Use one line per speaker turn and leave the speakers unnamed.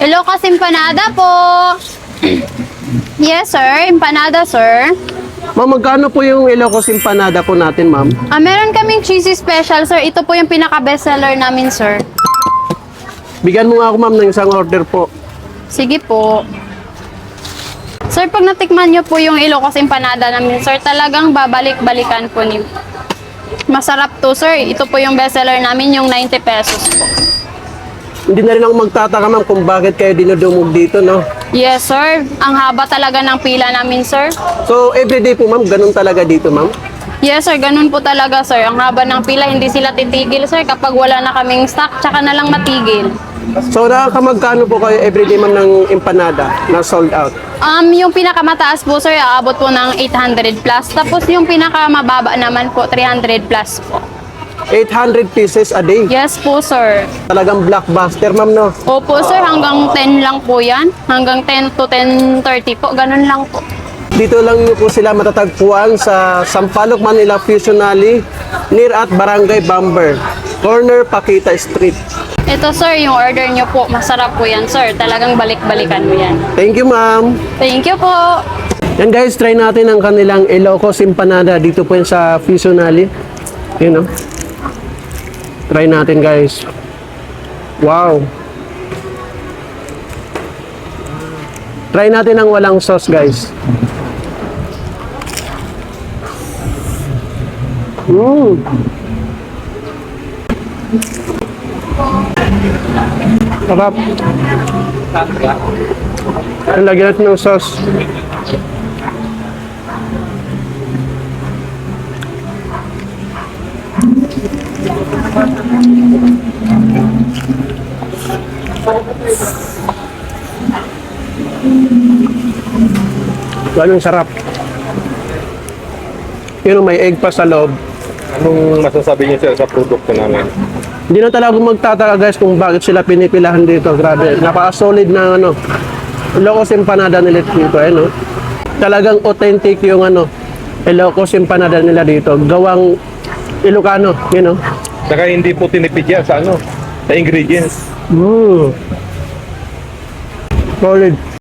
Ilocos empanada po. Yes, sir. Empanada, sir.
Ma'am, magkano po yung Ilocos empanada po natin, ma'am?
Meron kaming cheesy special, sir. Ito po yung pinaka-bestseller namin, sir.
Bigyan mo nga ako, ma'am, ng isang order po.
Sige po. Sir, pag natikman nyo po yung Ilocos empanada namin, sir, talagang babalik-balikan po ni. Masarap to, sir. Ito po yung bestseller namin, yung 90 pesos po.
Hindi na rin ako magtataka, ma'am, kung bakit kayo dinudumog dito, no?
Yes, sir. Ang haba talaga ng pila namin, sir.
So, everyday po, ma'am, ganun talaga dito, ma'am?
Yes, sir. Ganun po talaga, sir. Ang haba ng pila, hindi sila titigil, sir. Kapag wala na kaming stock, tsaka na lang matigil.
So, nakakamagkano po kayo everyday, ma'am, ng empanada na sold out?
Yung pinakamataas po, sir, aabot po ng 800 plus. Tapos yung pinakamababa naman po, 300 plus po.
800 pieces a day.
Yes po, sir.
Talagang blockbuster, ma'am, no?
Opo, sir. Hanggang 10 lang po yan. Hanggang 10 to 10:30 po. Ganun lang po.
Dito lang niyo po sila matatagpuan sa Sampaloc, Manila, Fusion Alley, near at Barangay Bamber, corner Pakita Street.
Ito, sir, yung order nyo po. Masarap po yan, sir. Talagang balik-balikan mo yan.
Thank you, ma'am.
Thank you po.
Yan guys, try natin ang kanilang Ilocos empanada dito po yan sa Fusion Alley. Yun, no? Try natin, guys. Wow. Try natin ang walang sauce, guys. Sarap. Ang lagyan natin ng sauce. Ganun sarap. Yun, may egg pa sa loob.
Anong masasabi niyo sir sa produkto namin?
Hindi na talaga magtataka guys kung bakit sila pinipilahan dito. Grabe. Napaka-solid na ano. Ilocos empanada nila dito. No? Talagang authentic yung ano. Ilocos empanada nila dito. Gawang Ilocano. You know?
Saka hindi po tinipid yan sa ano, sa ingredients.
Solid.